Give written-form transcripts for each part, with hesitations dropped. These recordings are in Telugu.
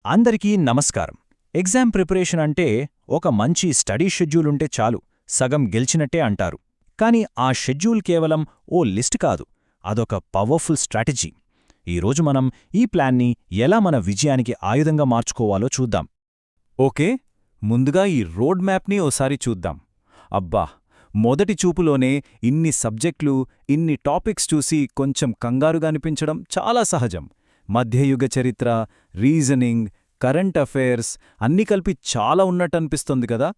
అందరికీ నమస్కారం. ఎగ్జామ్ ప్రిపరేషన్ అంటే ఒక మంచి స్టడీ షెడ్యూల్ ఉంటే చాలు, సగం గెలిచినట్టే అంటారు. కానీ ఆ షెడ్యూల్ కేవలం ఓ లిస్ట్ కాదు, అదొక పవర్ఫుల్ స్ట్రాటజీ. ఈరోజు మనం ఈ ప్లాన్ని ఎలా మన విజయానికి ఆయుధంగా మార్చుకోవాలో చూద్దాం. ఓకే, ముందుగా ఈ రోడ్ మ్యాప్ని ఓసారి చూద్దాం. అబ్బా, మొదటి చూపులోనే ఇన్ని సబ్జెక్టులు, ఇన్ని టాపిక్స్ చూసి కొంచెం కంగారుగా అనిపించడం చాలా సహజం. మధ్యయుగ చరిత్ర, రీజనింగ్, కరెంట్ అఫైర్స్ అన్నీ కలిపి చాలా ఉన్నట్టనిపిస్తుంది కదా.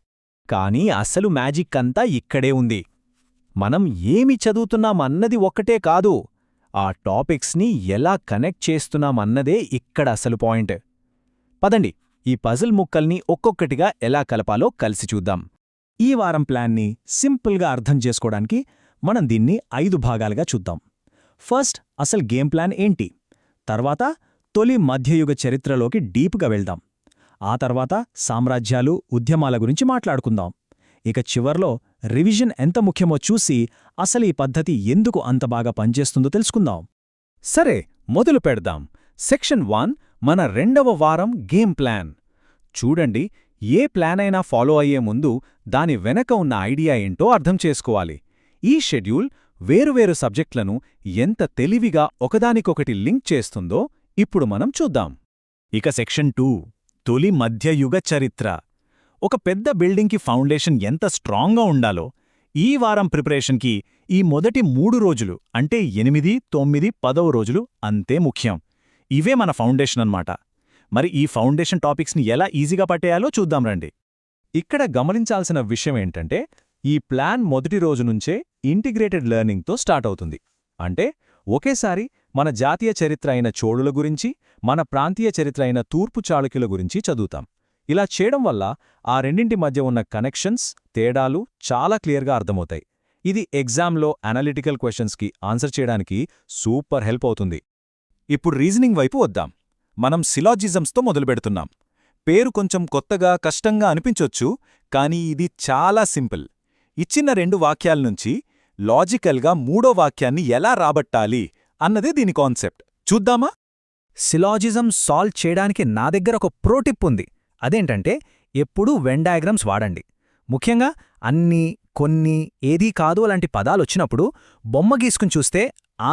కానీ అసలు మ్యాజిక్ అంతా ఇక్కడే ఉంది. మనం ఏమి చదువుతున్నామన్నది ఒక్కటే కాదు, ఆ టాపిక్స్ని ఎలా కనెక్ట్ చేస్తున్నామన్నదే ఇక్కడ అసలు పాయింట్. పదండి, ఈ పజిల్ ముక్కల్ని ఒక్కొక్కటిగా ఎలా కలపాలో కలిసి చూద్దాం. ఈ వారం ప్లాన్ని సింపుల్గా అర్థం చేసుకోవడానికి మనం దీన్ని 5 భాగాలుగా చూద్దాం. ఫస్ట్ అసలు గేమ్ ప్లాన్ ఏంటి, తర్వాత తొలి మధ్యయుగ చరిత్రలోకి డీప్గా వెళ్దాం, ఆ తర్వాత సామ్రాజ్యాలు, ఉద్యమాల గురించి మాట్లాడుకుందాం. ఇక చివర్లో రివిజన్ ఎంత ముఖ్యమో చూసి అసలు ఈ పద్ధతి ఎందుకు అంత బాగా పనిచేస్తుందో తెలుసుకుందాం. సరే, మొదలు పెడదాం. సెక్షన్ 1, మన రెండవ వారం గేమ్ ప్లాన్. చూడండి, ఏ ప్లాన్ అయినా ఫాలో అయ్యే ముందు దాని వెనక ఉన్న ఐడియా ఏంటో అర్థం చేసుకోవాలి. ఈ షెడ్యూల్ వేరువేరు సబ్జెక్టులను ఎంత తెలివిగా ఒకదానికొకటి లింక్ చేస్తుందో ఇప్పుడు మనం చూద్దాం. ఇక సెక్షన్ 2, తొలి మధ్యయుగ చరిత్ర. ఒక పెద్ద బిల్డింగ్కి ఫౌండేషన్ ఎంత స్ట్రాంగ్గా ఉండాలో, ఈ వారం ప్రిపరేషన్కి ఈ మొదటి 3 రోజులు అంటే 8, 9, 10వ రోజులు అంతే ముఖ్యం. ఇవే మన ఫౌండేషన్ అన్నమాట. మరి ఈ ఫౌండేషన్ టాపిక్స్ని ఎలా ఈజీగా పట్టేయాలో చూద్దాం రండి. ఇక్కడ గమనించాల్సిన విషయం ఏంటంటే, ఈ ప్లాన్ మొదటి రోజు నుంచే ఇంటిగ్రేటెడ్ లెర్నింగ్తో స్టార్ట్ అవుతుంది. అంటే ఒకేసారి మన జాతీయ చరిత్ర అయిన చోళుల గురించి, మన ప్రాంతీయ చరిత్ర అయిన తూర్పు చాళుక్యుల గురించి చదువుతాం. ఇలా చేయడం వల్ల ఆ రెండింటి మధ్య ఉన్న కనెక్షన్స్, తేడాలు చాలా క్లియర్గా అర్థమవుతాయి. ఇది ఎగ్జామ్లో అనలిటికల్ క్వశ్చన్స్కి ఆన్సర్ చేయడానికి సూపర్ హెల్ప్ అవుతుంది. ఇప్పుడు రీజనింగ్ వైపు వద్దాం. మనం సిలాజిజమ్స్తో మొదలుపెడుతున్నాం. పేరు కొంచెం కొత్తగా, కష్టంగా అనిపించొచ్చు, కానీ ఇది చాలా సింపుల్. ఇచ్చిన 2 వాక్యాల నుంచి లాజికల్గా 3వ వాక్యాన్ని ఎలా రాబట్టాలి అన్నదే దీని కాన్సెప్ట్. చూద్దామా? సిలాజిజం సాల్వ్ చేయడానికి నా దగ్గర ఒక ప్రోటిప్ ఉంది. అదేంటంటే, ఎప్పుడూ వెన్ డయాగ్రామ్స్ వాడండి. ముఖ్యంగా అన్నీ, కొన్ని, ఏదీ కాదు అలాంటి పదాలొచ్చినప్పుడు బొమ్మ గీసుకుని చూస్తే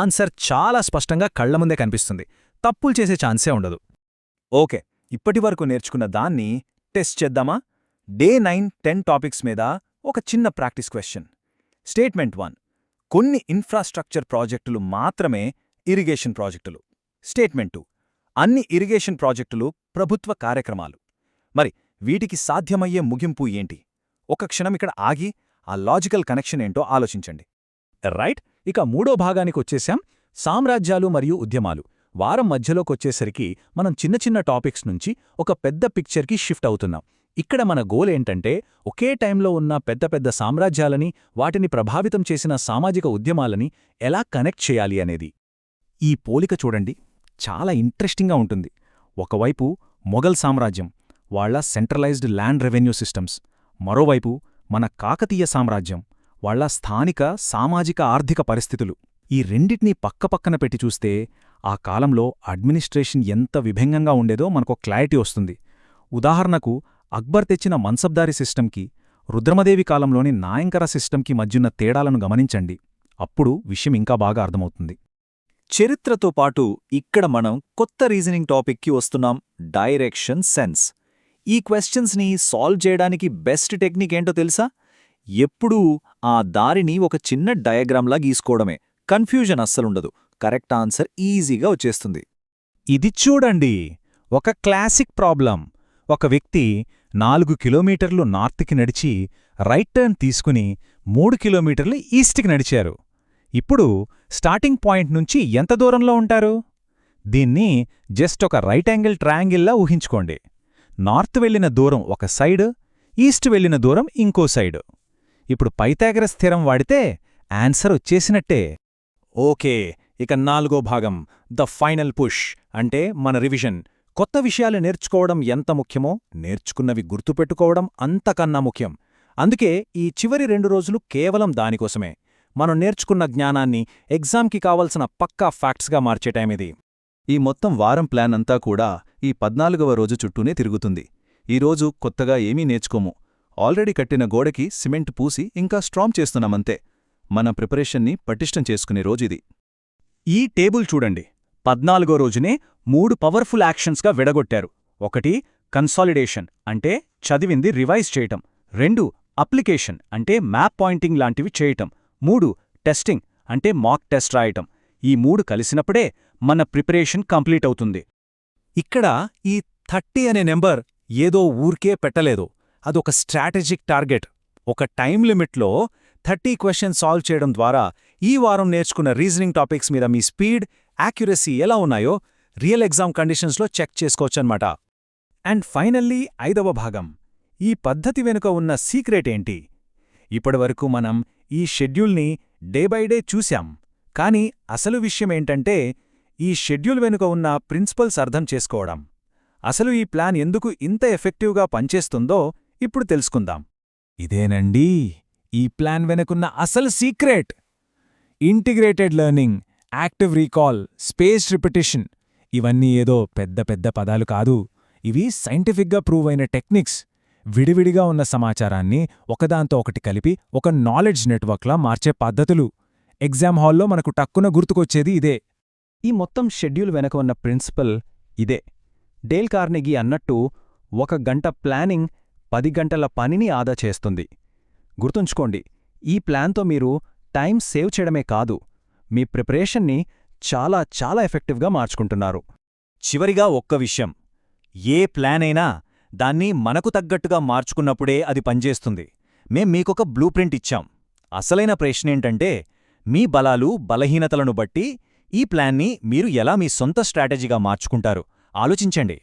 ఆన్సర్ చాలా స్పష్టంగా కళ్ల ముందే కనిపిస్తుంది. తప్పులు చేసే ఛాన్సే ఉండదు. ఓకే, ఇప్పటివరకు నేర్చుకున్న దాన్ని టెస్ట్ చేద్దామా? డే 9, 10 టాపిక్స్ మీద ఒక చిన్న ప్రాక్టీస్ క్వశ్చన్. స్టేట్మెంట్ 1, కొన్ని ఇన్ఫ్రాస్ట్రక్చర్ ప్రాజెక్టులు మాత్రమే ఇరిగేషన్ ప్రాజెక్టులు. స్టేట్మెంట్ 2, అన్ని ఇరిగేషన్ ప్రాజెక్టులు ప్రభుత్వ కార్యక్రమాలు. మరి వీటికి సాధ్యమయ్యే ముగింపు ఏంటి? ఒక క్షణం ఇక్కడ ఆగి ఆ లాజికల్ కనెక్షన్ ఏంటో ఆలోచించండి. రైట్, ఇక 3వ భాగానికొచ్చేశాం, సామ్రాజ్యాలు మరియు ఉద్యమాలు. వారం మధ్యలోకొచ్చేసరికి మనం చిన్న చిన్న టాపిక్స్ నుంచి ఒక పెద్ద పిక్చర్కి షిఫ్ట్ అవుతున్నాం. ఇక్కడ మన గోల్ ఏంటంటే, ఒకే టైంలో ఉన్న పెద్ద పెద్ద సామ్రాజ్యాలని, వాటిని ప్రభావితం చేసిన సామాజిక ఉద్యమాలని ఎలా కనెక్ట్ చేయాలి అనేది. ఈ పోలిక చూడండి, చాలా ఇంట్రెస్టింగ్గా ఉంటుంది. ఒకవైపు మొఘల్ సామ్రాజ్యం, వాళ్ల సెంట్రలైజ్డ్ ల్యాండ్ రెవెన్యూ సిస్టమ్స్. మరోవైపు మన కాకతీయ సామ్రాజ్యం, వాళ్ల స్థానిక సామాజిక ఆర్థిక పరిస్థితులు. ఈ రెండిటినీ పక్కపక్కన పెట్టి చూస్తే ఆ కాలంలో అడ్మినిస్ట్రేషన్ ఎంత విభిన్నంగా ఉండేదో మనకో క్లారిటీ వస్తుంది. ఉదాహరణకు, అక్బర్ తెచ్చిన మన్సబ్దారీ సిస్టమ్కి, రుద్రమదేవి కాలంలోని నాయంకర సిస్టమ్కి మధ్యున్న తేడాలను గమనించండి. అప్పుడు విషయం ఇంకా బాగా అర్థమవుతుంది. చరిత్రతో పాటు ఇక్కడ మనం కొత్త రీజనింగ్ టాపిక్కి వస్తున్నాం, డైరెక్షన్ సెన్స్. ఈ క్వశ్చన్స్ని సాల్వ్ చేయడానికి బెస్ట్ టెక్నిక్ ఏంటో తెలుసా? ఎప్పుడూ ఆ దారిని ఒక చిన్న డయాగ్రామ్లా గీసుకోవడమే. కన్ఫ్యూజన్ అస్సలుండదు, కరెక్ట్ ఆన్సర్ ఈజీగా వచ్చేస్తుంది. ఇది చూడండి, ఒక క్లాసిక్ ప్రాబ్లం. ఒక వ్యక్తి 4 కిలోమీటర్లు నార్త్కి నడిచి రైట్ టర్న్ తీసుకుని 3 కిలోమీటర్లు ఈస్ట్కి నడిచారు. ఇప్పుడు స్టార్టింగ్ పాయింట్ నుంచి ఎంత దూరంలో ఉంటారు? దీన్ని జస్ట్ ఒక రైట్ యాంగిల్ ట్రయాంగిల్లా ఊహించుకోండి. నార్త్ వెళ్లిన దూరం ఒక సైడ్, ఈస్ట్ వెళ్లిన దూరం ఇంకో సైడ్. ఇప్పుడు పైథాగరస్ స్థిరం వాడితే ఆన్సర్ వచ్చేసినట్టే. ఓకే, ఇక 4వ భాగం, ద ఫైనల్ పుష్, అంటే మన రివిజన్. కొత్త విషయాలు నేర్చుకోవడం ఎంత ముఖ్యమో, నేర్చుకున్నవి గుర్తుపెట్టుకోవడం అంతకన్నా ముఖ్యం. అందుకే ఈ చివరి 2 రోజులు కేవలం దానికోసమే. మనం నేర్చుకున్న జ్ఞానాన్ని ఎగ్జామ్కి కావలసిన పక్కా ఫ్యాక్ట్స్గా మార్చే టైం ఇది. ఈ మొత్తం వారం ప్లాన్ అంతా కూడా ఈ 14వ రోజు చుట్టూనే తిరుగుతుంది. ఈరోజు కొత్తగా ఏమీ నేర్చుకోము. ఆల్రెడీ కట్టిన గోడకి సిమెంట్ పూసి ఇంకా స్ట్రాంగ్ చేస్తున్నామంతే. మన ప్రిపరేషన్ని పటిష్టం చేసుకునే రోజుది. ఈ టేబుల్ చూడండి. 14వ రోజునే 3 పవర్ఫుల్ యాక్షన్స్గా విడగొట్టారు. 1 కన్సాలిడేషన్ అంటే చదివింది రివైజ్ చేయటం. 2 అప్లికేషన్ అంటే మ్యాప్ పాయింటింగ్ లాంటివి చేయటం. 3 టెస్టింగ్ అంటే మాక్ టెస్ట్ రాయటం. ఈ 3 కలిసినప్పుడే మన ప్రిపరేషన్ కంప్లీట్ అవుతుంది. ఇక్కడ ఈ 30 అనే నెంబర్ ఏదో ఊరికే పెట్టలేదు. అదొక స్ట్రాటజిక్ టార్గెట్. ఒక టైం లిమిట్లో 30 క్వశ్చన్స్ సాల్వ్ చేయడం ద్వారా ఈ వారం నేర్చుకున్న రీజనింగ్ టాపిక్స్ మీద మీ స్పీడ్, యాక్యురసీ ఎలా ఉన్నాయో రియల్ ఎగ్జామ్ కండిషన్స్లో చెక్ చేసుకోవచ్చన్నమాట. అండ్ ఫైనల్లీ 5వ భాగం. ఈ పద్ధతి వెనుక ఉన్న సీక్రెట్ ఏంటి? ఇప్పటివరకు మనం ఈ షెడ్యూల్ని డే బై డే చూశాం. కానీ అసలు విషయమేంటంటే ఈ షెడ్యూల్ వెనుక ఉన్న ప్రిన్సిపల్స్ అర్థం చేసుకోవడం. అసలు ఈ ప్లాన్ ఎందుకు ఇంత ఎఫెక్టివ్గా పనిచేస్తుందో ఇప్పుడు తెలుసుకుందాం. ఇదేనండి ఈ ప్లాన్ వెనుకున్న అసలు secret. Integrated learning, active recall, spaced repetition ఇవన్నీ ఏదో పెద్ద పెద్ద పదాలు కాదు. ఇవి సైంటిఫిక్గా ప్రూవ్ అయిన టెక్నిక్స్. విడివిడిగా ఉన్న సమాచారాన్ని ఒకదాంతో ఒకటి కలిపి ఒక నాలెడ్జ్ నెట్వర్క్లా మార్చే పద్ధతులు. ఎగ్జామ్ హాల్లో మనకు టక్కున గుర్తుకొచ్చేది ఇదే. ఈ మొత్తం షెడ్యూల్ వెనక ఉన్న ప్రిన్సిపల్ ఇదే. డేల్ కార్నెగీ అన్నట్టు 1 గంట ప్లానింగ్ 10 గంటల పనిని ఆదా చేస్తుంది. గుర్తుంచుకోండి, ఈ ప్లాన్తో మీరు టైం సేవ్ చేయడమే కాదు, మీ ప్రిపరేషన్ని చాలా చాలా ఎఫెక్టివ్గా మార్చుకుంటున్నారు. చివరిగా ఒక్క విషయం. ఏ ప్లాన్ అయినా దాన్ని మనకు తగ్గట్టుగా మార్చుకున్నప్పుడే అది పనిచేస్తుంది. మేం మీకొక బ్లూ ప్రింట్ ఇచ్చాం. అసలైన ప్రశ్నేంటంటే మీ బలాలు, బలహీనతలను బట్టి ఈ ప్లాన్ని మీరు ఎలా మీ సొంత స్ట్రాటజీగా మార్చుకుంటారు ఆలోచించండి.